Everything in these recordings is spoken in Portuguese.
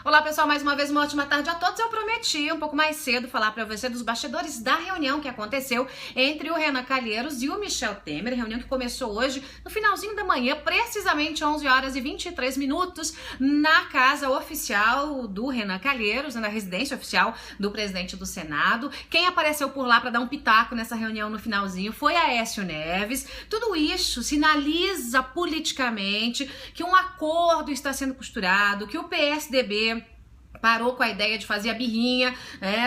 Olá pessoal, mais uma vez uma ótima tarde a todos. Eu prometi um pouco mais cedo falar para você dos bastidores da reunião que aconteceu entre o Renan Calheiros e o Michel Temer, reunião que começou hoje no finalzinho da manhã, precisamente 11 horas e 23 minutos, na casa oficial do Renan Calheiros, na residência oficial do presidente do Senado. Quem apareceu por lá para dar um pitaco nessa reunião no finalzinho foi Aécio Neves. Tudo isso sinaliza politicamente que um acordo está sendo costurado, que o PSDB parou com a ideia de fazer a birrinha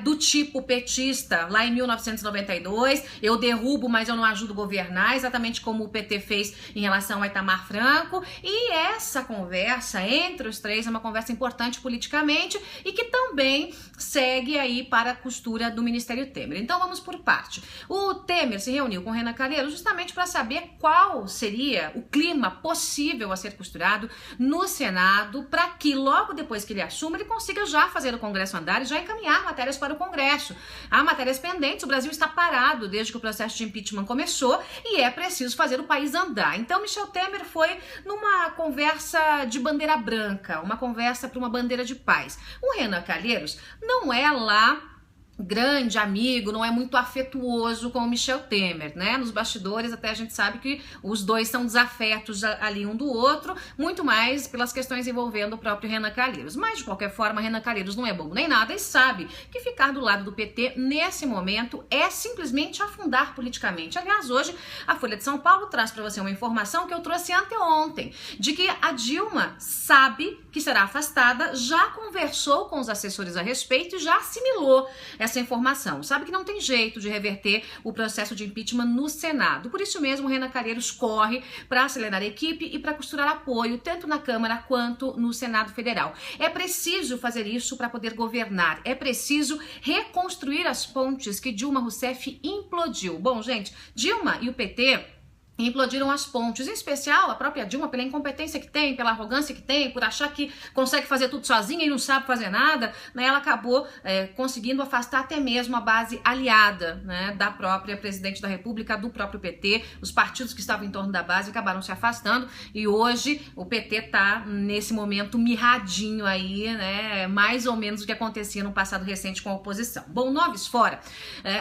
do tipo petista lá em 1992, eu derrubo, mas eu não ajudo a governar, exatamente como o PT fez em relação a Itamar Franco. E essa conversa entre os três é uma conversa importante politicamente e que também segue aí para a costura do Ministério Temer. Então vamos por parte. O Temer se reuniu com o Renan Calheiros justamente para saber qual seria o clima possível a ser costurado no Senado para que logo depois que ele assuma ele consiga já fazer o Congresso andar e já encaminhar matérias para o Congresso. Há matérias pendentes, o Brasil está parado desde que o processo de impeachment começou e é preciso fazer o país andar. Então Michel Temer foi numa conversa de bandeira branca, uma conversa para uma bandeira de paz. O Renan Calheiros não é lá grande amigo, não é muito afetuoso com o Michel Temer, né? Nos bastidores até a gente sabe que os dois são desafetos ali um do outro, muito mais pelas questões envolvendo o próprio Renan Calheiros. Mas de qualquer forma, Renan Calheiros não é bobo nem nada e sabe que ficar do lado do PT nesse momento é simplesmente afundar politicamente. Aliás, hoje a Folha de São Paulo traz para você uma informação que eu trouxe anteontem, de que a Dilma sabe que será afastada, já conversou com os assessores a respeito e já assimilou essa informação. Sabe que não tem jeito de reverter o processo de impeachment no Senado. Por isso mesmo, o Renan Calheiros corre para acelerar a equipe e para costurar apoio, tanto na Câmara quanto no Senado Federal. É preciso fazer isso para poder governar. É preciso reconstruir as pontes que Dilma Rousseff implodiu. Bom, gente, Dilma e o PT implodiram as pontes, em especial a própria Dilma, pela incompetência que tem, pela arrogância que tem, por achar que consegue fazer tudo sozinha e não sabe fazer nada, né? Ela acabou conseguindo afastar até mesmo a base aliada, né, da própria presidente da República, do próprio PT. Os partidos que estavam em torno da base acabaram se afastando e hoje o PT está nesse momento mirradinho aí, né, mais ou menos o que acontecia no passado recente com a oposição. Bom, noves fora,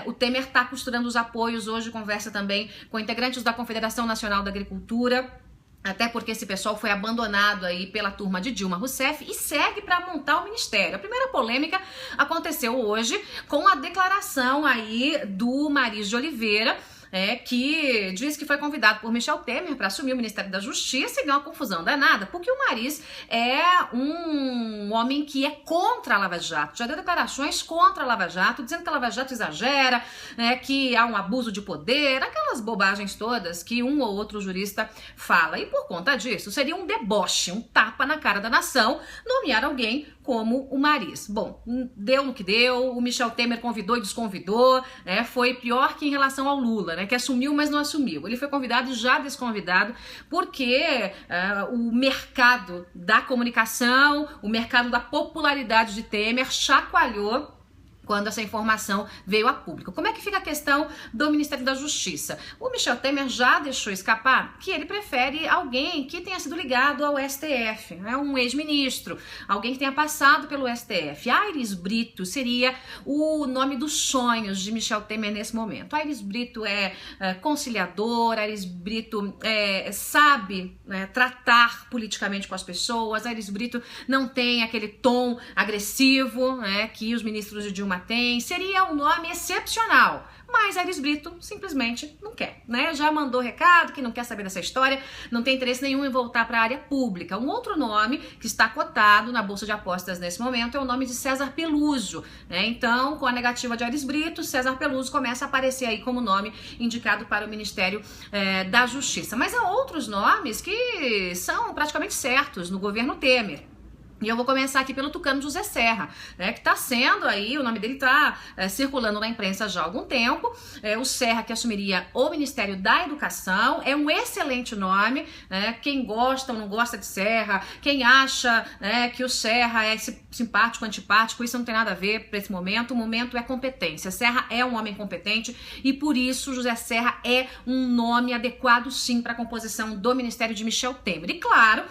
o Temer está costurando os apoios, hoje conversa também com integrantes da Confederação Nacional da Agricultura, até porque esse pessoal foi abandonado aí pela turma de Dilma Rousseff e segue para montar o ministério. A primeira polêmica aconteceu hoje com a declaração aí do Mariz de Oliveira, que diz que foi convidado por Michel Temer para assumir o Ministério da Justiça e deu uma confusão danada, porque o Mariz é um homem que é contra a Lava Jato, já deu declarações contra a Lava Jato, dizendo que a Lava Jato exagera, que há um abuso de poder, aquelas bobagens todas que um ou outro jurista fala. E por conta disso, seria um deboche, um tapa na cara da nação, nomear alguém como o Mariz. Bom, deu no que deu, o Michel Temer convidou e desconvidou, foi pior que em relação ao Lula, que assumiu, mas não assumiu. Ele foi convidado e já desconvidado, porque o mercado da comunicação, o mercado da popularidade de Temer chacoalhou quando essa informação veio a público. Como é que fica a questão do Ministério da Justiça? O Michel Temer já deixou escapar que ele prefere alguém que tenha sido ligado ao STF, um ex-ministro, alguém que tenha passado pelo STF. Aires Brito seria o nome dos sonhos de Michel Temer nesse momento. Aires Brito é conciliador, Aires Brito sabe tratar politicamente com as pessoas, Aires Brito não tem aquele tom agressivo que os ministros de Dilma tem, seria um nome excepcional, mas Aires Brito simplesmente não quer, já mandou recado que não quer saber dessa história, não tem interesse nenhum em voltar para a área pública. Um outro nome que está cotado na Bolsa de Apostas nesse momento é o nome de César Peluso, então com a negativa de Aires Brito, César Peluso começa a aparecer aí como nome indicado para o Ministério da Justiça. Mas há outros nomes que são praticamente certos no governo Temer. E eu vou começar aqui pelo tucano José Serra, que está sendo aí, o nome dele está circulando na imprensa já há algum tempo. O Serra que assumiria o Ministério da Educação, é um excelente nome, quem gosta ou não gosta de Serra, quem acha que o Serra é simpático, antipático, isso não tem nada a ver para esse momento. O momento é competência. Serra é um homem competente e por isso José Serra é um nome adequado sim para a composição do Ministério de Michel Temer. E claro,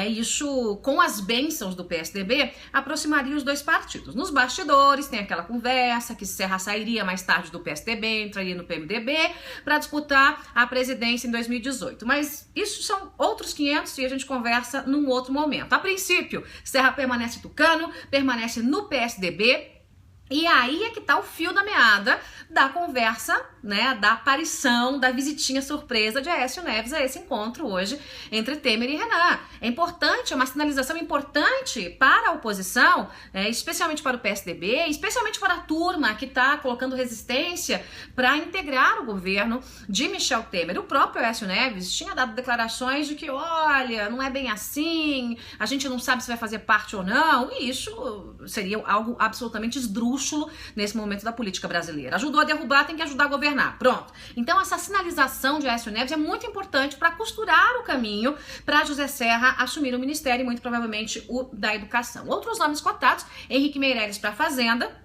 isso com as bênçãos do PSDB aproximaria os dois partidos. Nos bastidores tem aquela conversa que Serra sairia mais tarde do PSDB, entraria no PMDB para disputar a presidência em 2018. Mas isso são outros 500 e a gente conversa num outro momento. A princípio, Serra permanece tucano, permanece no PSDB. E aí é que tá o fio da meada da conversa, né, da aparição, da visitinha surpresa de Aécio Neves a esse encontro hoje entre Temer e Renan. É importante, é uma sinalização importante para a oposição, especialmente para o PSDB, especialmente para a turma que está colocando resistência para integrar o governo de Michel Temer. O próprio Aécio Neves tinha dado declarações de que, olha, não é bem assim, a gente não sabe se vai fazer parte ou não, e isso seria algo absolutamente esdrúxulo nesse momento da política brasileira. Ajudou a derrubar, tem que ajudar a governar. Pronto. Então essa sinalização de Aécio Neves é muito importante para costurar o caminho para José Serra assumir o ministério e muito provavelmente o da Educação. Outros nomes cotados, Henrique Meirelles para a Fazenda.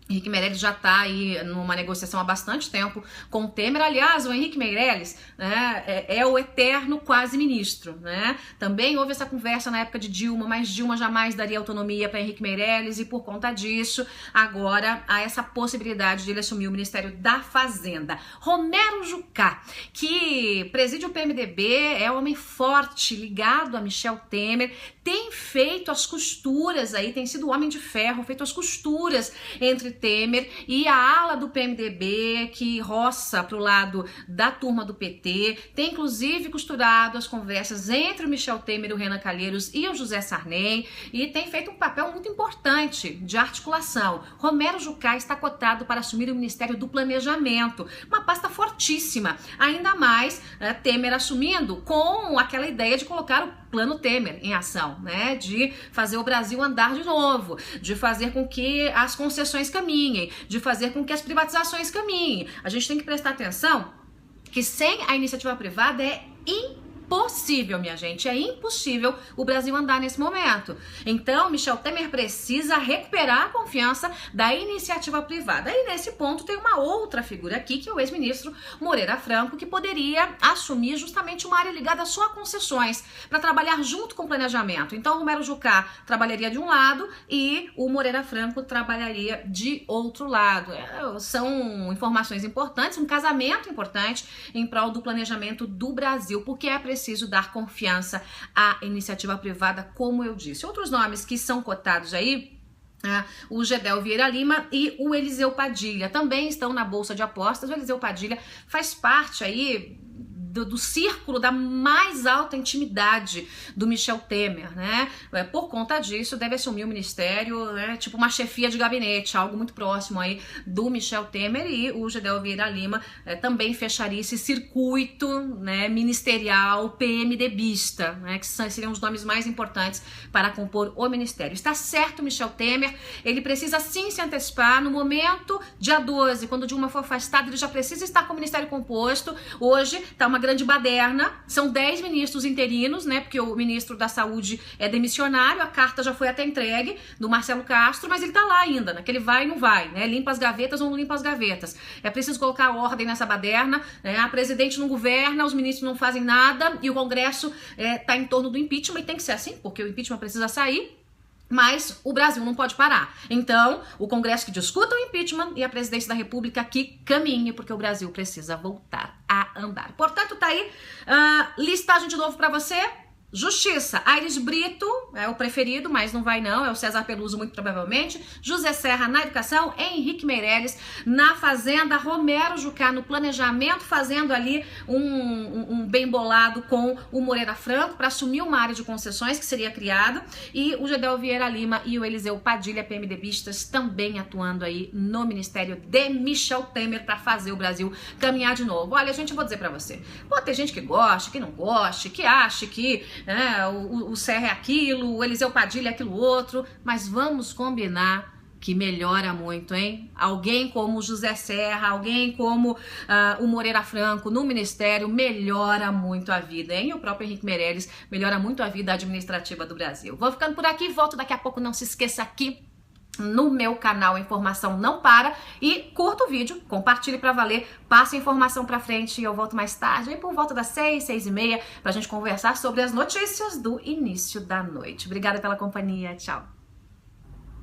Henrique Meirelles já está aí numa negociação há bastante tempo com o Temer. Aliás, o Henrique Meirelles, né, é o eterno quase ministro, né? Também houve essa conversa na época de Dilma, mas Dilma jamais daria autonomia para Henrique Meirelles e por conta disso, agora há essa possibilidade de ele assumir o Ministério da Fazenda. Romero Jucá, que preside o PMDB, é um homem forte, ligado a Michel Temer, tem feito as costuras aí, tem sido o homem de ferro, feito as costuras entre Temer e a ala do PMDB que roça para o lado da turma do PT, tem inclusive costurado as conversas entre o Michel Temer, o Renan Calheiros e o José Sarney e tem feito um papel muito importante de articulação. Romero Jucá está cotado para assumir o Ministério do Planejamento, uma pasta fortíssima, ainda mais Temer assumindo com aquela ideia de colocar o Plano Temer em ação, né, de fazer o Brasil andar de novo, de fazer com que as concessões caminhem, de fazer com que as privatizações caminhem. A gente tem que prestar atenção que sem a iniciativa privada é impossível, minha gente, é impossível o Brasil andar nesse momento. Então, Michel Temer precisa recuperar a confiança da iniciativa privada. E nesse ponto tem uma outra figura aqui, que é o ex-ministro Moreira Franco, que poderia assumir justamente uma área ligada só a concessões, para trabalhar junto com o planejamento. Então, o Romero Jucá trabalharia de um lado e o Moreira Franco trabalharia de outro lado. São informações importantes, um casamento importante em prol do planejamento do Brasil, porque é preciso dar confiança à iniciativa privada, como eu disse. Outros nomes que são cotados aí, o Gedel Vieira Lima e o Eliseu Padilha, também estão na Bolsa de Apostas. O Eliseu Padilha faz parte aí do círculo da mais alta intimidade do Michel Temer, né? Por conta disso, deve assumir o ministério, né? Tipo uma chefia de gabinete, algo muito próximo aí do Michel Temer, e o Gedel Vieira Lima também fecharia esse circuito, né, ministerial PMDBista, né? Que seriam os nomes mais importantes para compor o ministério. Está certo, Michel Temer, ele precisa sim se antecipar no momento, dia 12, quando Dilma for afastada, ele já precisa estar com o ministério composto. Hoje está uma grande baderna, são 10 ministros interinos, né, porque o ministro da Saúde é demissionário, a carta já foi até entregue do Marcelo Castro, mas ele tá lá ainda, naquele vai e não vai, né, limpa as gavetas ou não limpa as gavetas. É preciso colocar ordem nessa baderna, né, a presidente não governa, os ministros não fazem nada e o Congresso tá em torno do impeachment, e tem que ser assim, porque o impeachment precisa sair. Mas o Brasil não pode parar. Então, o Congresso que discuta o impeachment e a presidência da República que caminhe, porque o Brasil precisa voltar a andar. Portanto, tá aí listagem de novo para você. Justiça, Aires Brito é o preferido, mas não vai não, é o César Peluso muito provavelmente, José Serra na Educação, Henrique Meirelles na Fazenda, Romero Jucá no Planejamento, fazendo ali um bem bolado com o Moreira Franco para assumir uma área de concessões que seria criada, e o Gedel Vieira Lima e o Eliseu Padilha, PMDBistas, também atuando aí no Ministério de Michel Temer para fazer o Brasil caminhar de novo. Olha, gente, eu vou dizer para você, pode ter gente que gosta, que não gosta, que acha que o Serra é aquilo, o Eliseu Padilha é aquilo outro, mas vamos combinar que melhora muito, hein? Alguém como o José Serra, alguém como o Moreira Franco no Ministério melhora muito a vida, hein? O próprio Henrique Meirelles melhora muito a vida administrativa do Brasil. Vou ficando por aqui, volto daqui a pouco, não se esqueça aqui no meu canal a informação não para, e curta o vídeo, compartilhe pra valer, passe a informação pra frente e eu volto mais tarde, aí por volta das 6, 6:30, pra gente conversar sobre as notícias do início da noite. Obrigada pela companhia, tchau!